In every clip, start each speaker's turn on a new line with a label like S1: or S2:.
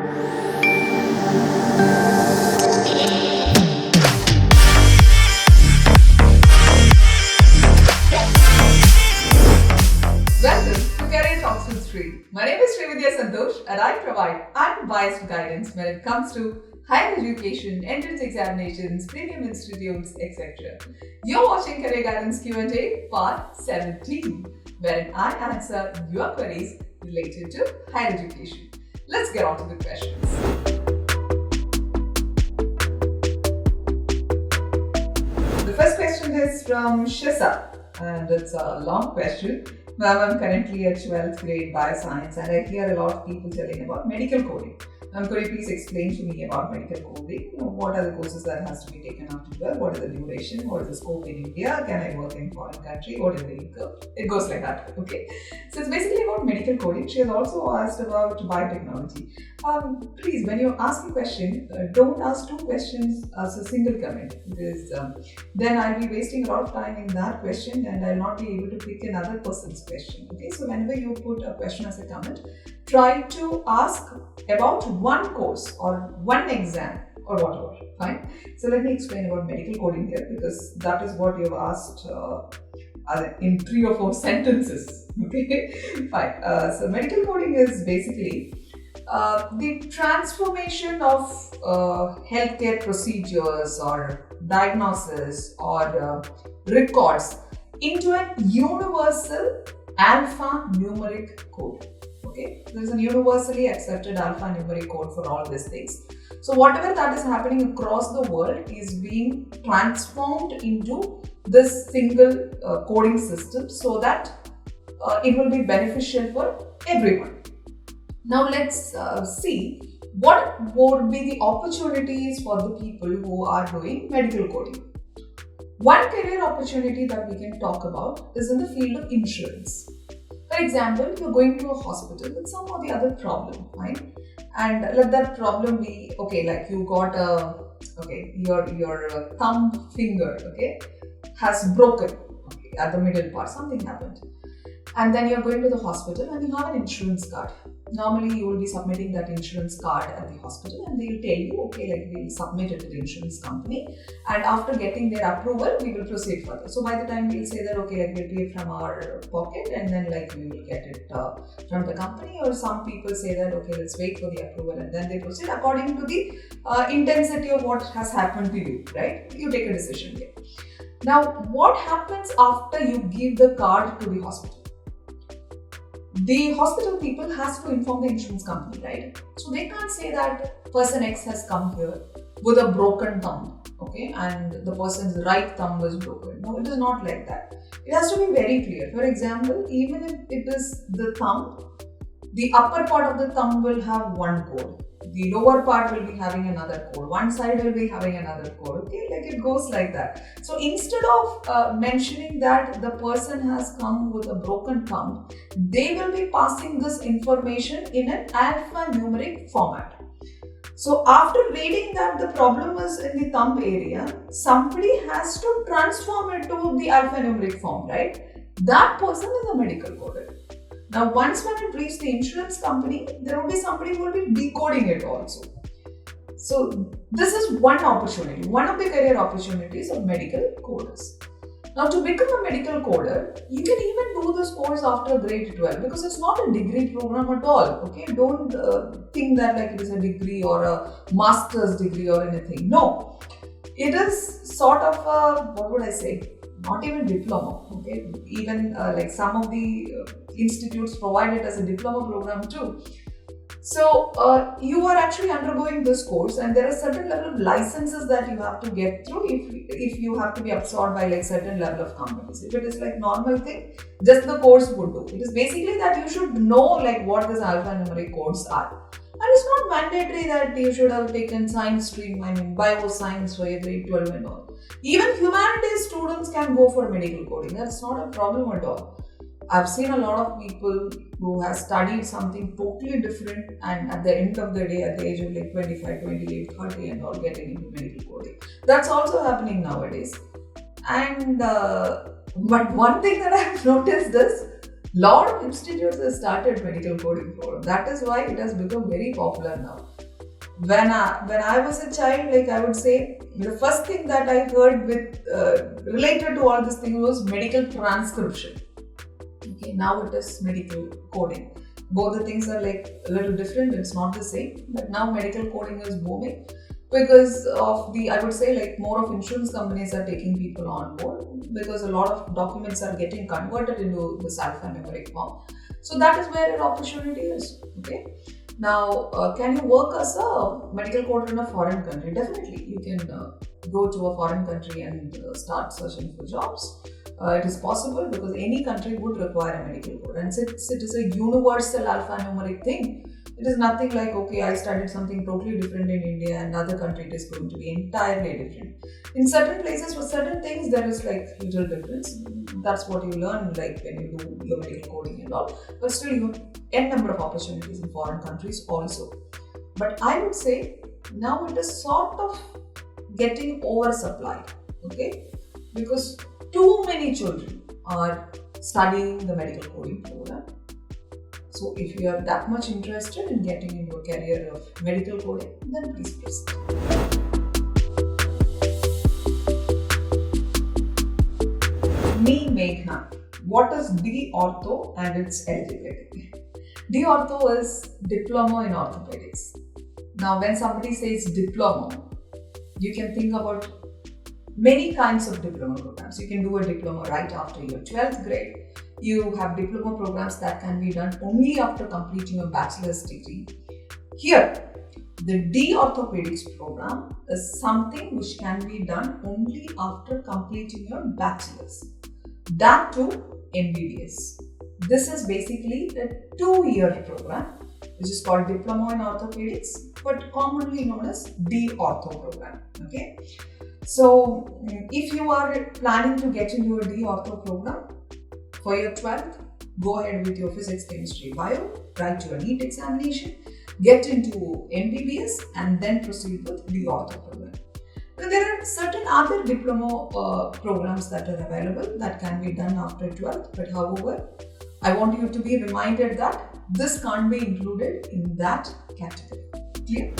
S1: Sree. My name is Sreevidhya Santhosh and I provide unbiased guidance when it comes to higher education, entrance examinations, premium institutes, etc. You're watching Career Guidance Q&A Part 17, wherein I answer your queries related to higher education. Let's get on to the questions. The first question is from Shisa, and it's a long question. Ma'am, I'm currently at 12th grade bioscience and I hear a lot of people telling about medical coding. Could you please explain to me about medical coding? What are the courses that has to be taken after 12? What is the duration? What is the scope in India? Can I work in foreign country? What is the income? It goes like that, okay? So it's basically about medical coding. She has also asked about biotechnology. Please, when you ask a question, don't ask two questions as a single comment, because then I'll be wasting a lot of time in that question and I'll not be able to pick another person's question, okay? So whenever you put a question as a comment, try to ask about one course or one exam or whatever, fine? So let me explain about medical coding here, because that is what you've asked in 3 or 4 sentences, okay? Fine. So medical coding is basically the transformation of healthcare procedures or diagnosis or records into a universal alphanumeric code. Okay, there is a universally accepted alphanumeric code for all these things. So whatever that is happening across the world is being transformed into this single coding system so that it will be beneficial for everyone. Now let's see what would be the opportunities for the people who are doing medical coding. One career opportunity that we can talk about is in the field of insurance. For example, you're going to a hospital with some or the other problem, right? And let that problem be, okay, like you got your thumb finger, okay, has broken, okay, at the middle part, something happened. And then you're going to the hospital and you have an insurance card. Normally, you will be submitting that insurance card at the hospital and they will tell you, okay, like we will submit it to the insurance company, and after getting their approval, we will proceed further. So by the time we'll say that, okay, like we'll pay from our pocket and then like we will get it from the company, or some people say that, okay, let's wait for the approval and then they proceed according to the intensity of what has happened to you, right? You take a decision here. Now, what happens after you give the card to the hospital? The hospital people has to inform the insurance company, right? So they can't say that person X has come here with a broken thumb, okay, and the person's right thumb was broken. No, it is not like that. It has to be very clear. For example, even if it is the thumb, the upper part of the thumb will have one code. The lower part will be having another code. One side will be having another code. Okay, like it goes like that. So instead of mentioning that the person has come with a broken thumb, they will be passing this information in an alphanumeric format. So after reading that the problem is in the thumb area, somebody has to transform it to the alphanumeric form, right? That person is a medical coder. Now, once when it reaches the insurance company, there will be somebody who will be decoding it also. So, this is one opportunity, one of the career opportunities of medical coders. Now, to become a medical coder, you can even do this course after grade 12, because it's not a degree program at all. Okay, don't think that like it is a degree or a master's degree or anything. No, it is sort of a, what would I say? Not even diploma, okay? Even like some of the institutes provide it as a diploma program too. So you are actually undergoing this course, and there are certain level of licenses that you have to get through if you have to be absorbed by like certain level of companies. If it is like normal thing, just the course would do. It is basically that you should know like what these alphanumeric codes are. And it's not mandatory that you should have taken science stream, bioscience for your grade 12 and all. Even humanities students can go for medical coding. That's not a problem at all. I've seen a lot of people who have studied something totally different, and at the end of the day, at the age of like 25, 28, 30 and all, getting into medical coding. That's also happening nowadays. And but one thing that I've noticed is Lot of institutes have started medical coding program. That is why it has become very popular now. When I was a child, like I would say, the first thing that I heard with related to all this thing was medical transcription. Okay, now it is medical coding. Both the things are like a little different. It's not the same. But now medical coding is booming because of the, I would say, like more of insurance companies are taking people on board because a lot of documents are getting converted into this alphanumeric form. So that is where an opportunity is. Okay. Now, can you work as a medical coder in a foreign country? Definitely, you can go to a foreign country and start searching for jobs. It is possible because any country would require a medical code, and since it is a universal alphanumeric thing, it is nothing like, okay, I studied something totally different in India and another country it is going to be entirely different. In certain places, for certain things, there is like little difference. That's what you learn like when you do your medical coding and all. But still, you have n number of opportunities in foreign countries also. But I would say now it is sort of getting oversupplied, okay? Because too many children are studying the medical coding program. So if you are that much interested in getting into a career of medical coding, then please proceed. Me, Meghna. What is DOrtho and its eligibility? DOrtho is Diploma in Orthopaedics. Now, when somebody says diploma, you can think about many kinds of diploma programs. You can do a diploma right after your 12th grade. You have diploma programs that can be done only after completing your bachelor's degree. Here, the DOrthopaedics program is something which can be done only after completing your bachelor's. That too, MBBS. This is basically a 2-year program which is called Diploma in Orthopaedics, but commonly known as DOrtho program. Okay. So, if you are planning to get into a DOrtho program for your 12th, go ahead with your physics, chemistry, bio, write your NEET examination, get into MBBS, and then proceed with DOrtho program. Now, there are certain other diploma programs that are available that can be done after 12th, but however, I want you to be reminded that this can't be included in that category. Clear?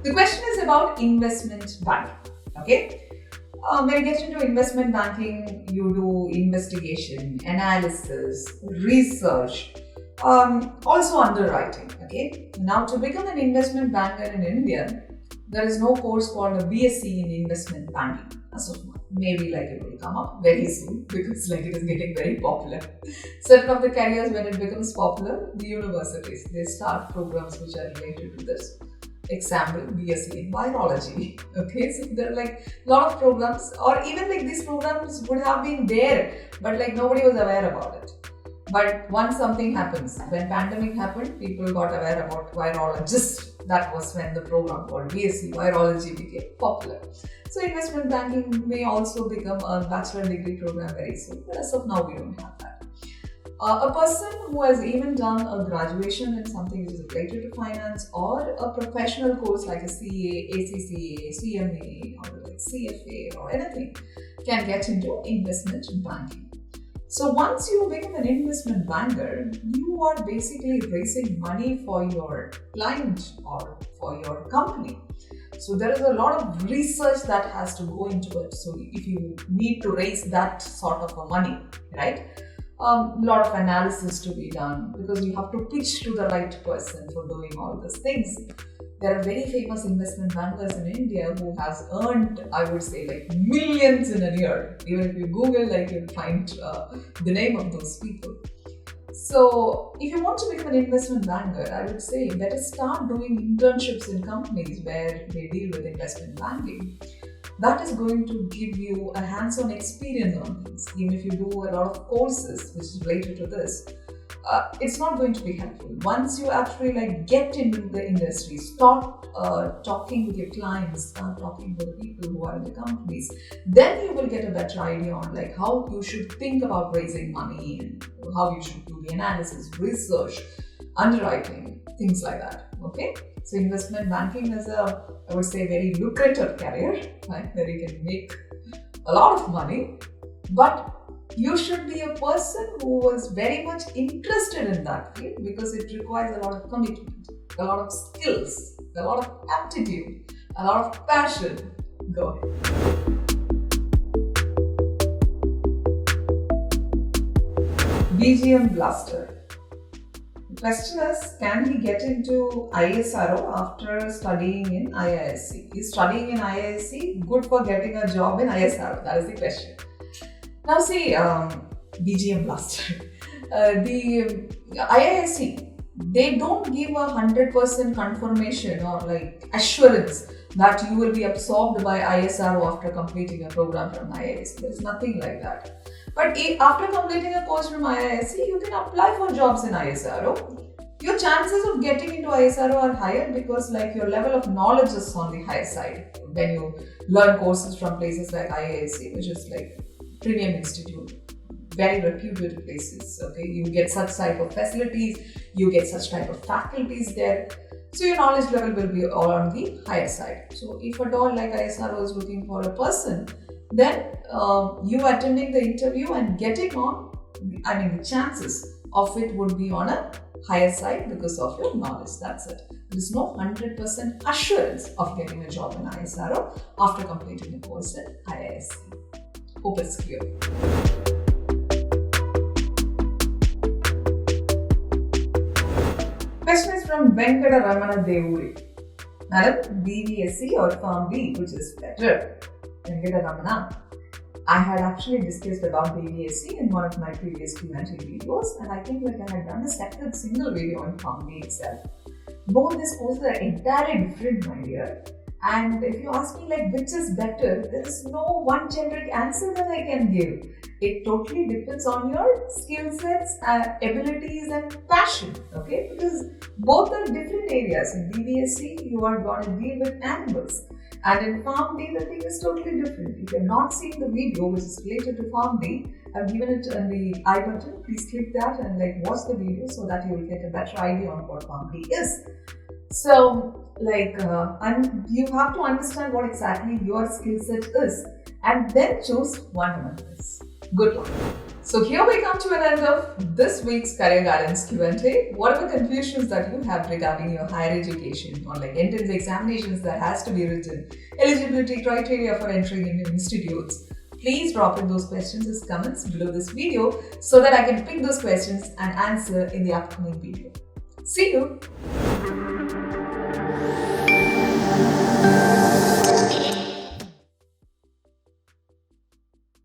S1: The question is about investment banking. Okay, when you get into investment banking, you do investigation, analysis, research, also underwriting. Okay, now to become an investment banker in India, there is no course called a BSc in investment banking as of now. Maybe like it will come up very soon because like it is getting very popular. Certain of the careers, when it becomes popular, the universities, they start programs which are related to this. Example, BSc in virology. Okay, so there are like a lot of programs, or even like these programs would have been there, but like nobody was aware about it. But once something happens, when pandemic happened, people got aware about virologists. That was when the program called BSc Virology became popular. So investment banking may also become a bachelor degree program very soon, but as of now we don't have that. A person who has even done a graduation in something which is related to finance, or a professional course like a CA, ACCA, CMA, or like CFA or anything, can get into investment banking. So once you become an investment banker, you are basically raising money for your client or for your company. So there is a lot of research that has to go into it. So if you need to raise that sort of a money, right? A lot of analysis to be done because you have to pitch to the right person for doing all these things. There are very famous investment bankers in India who has earned, I would say, like millions in a year. Even if you Google, like you'll find the name of those people. So if you want to become an investment banker, I would say better start doing internships in companies where they deal with investment banking. That is going to give you a hands-on experience on things. Even if you do a lot of courses which is related to this, it's not going to be helpful. Once you actually like get into the industry, start talking with your clients, start talking with the people who are in the companies, then you will get a better idea on like how you should think about raising money and how you should do the analysis, research, underwriting, things like that. Okay, so investment banking is a, I would say, very lucrative career, right, where you can make a lot of money, but you should be a person who was very much interested in that field because it requires a lot of commitment, a lot of skills, a lot of aptitude, a lot of passion. Go ahead. BGM Blaster. The question is, can he get into ISRO after studying in IISc? Is studying in IISc good for getting a job in ISRO? That is the question. Now see, BGM Blaster. The IISc, they don't give a 100% confirmation or like assurance that you will be absorbed by ISRO after completing a program from IISc. There is nothing like that. But after completing a course from IISc, you can apply for jobs in ISRO. Your chances of getting into ISRO are higher because like your level of knowledge is on the higher side when you learn courses from places like IISc, which is like premium institute, very reputed places. Okay, you get such type of facilities, you get such type of faculties there. So your knowledge level will be all on the higher side. So if at all like ISRO is looking for a person, then you attending the interview and getting on, the chances of it would be on a higher side because of your knowledge. That's it. There is no 100% assurance of getting a job in ISRO after completing the course in IISc. Hope it's clear. Question is from Venkata Ramana Devuri. Madam, BVSc or Pharm D, which is better? Venkata Ramana. I had actually discussed about BVSc in one of my previous Q&A videos, and I think like I had done a separate single video on Pharm D itself. Both these courses are entirely different, my dear. And if you ask me like which is better, there is no one generic answer that I can give. It totally depends on your skill sets, abilities and passion, okay? Because both are different areas. In BVSc, you are going to deal with animals. And in Pharm D, the thing is totally different. If you have not seen the video which is related to Pharm D, I've given it in the I button. Please click that and like watch the video so that you will get a better idea on what Pharm D is. So, and you have to understand what exactly your skill set is and then choose one among this. Good luck. So here we come to an end of this week's Career Guidance Q&A. Whatever confusions that you have regarding your higher education or like entrance examinations that has to be written, eligibility criteria for entering into institutes, please drop in those questions as comments below this video so that I can pick those questions and answer in the upcoming video. See you!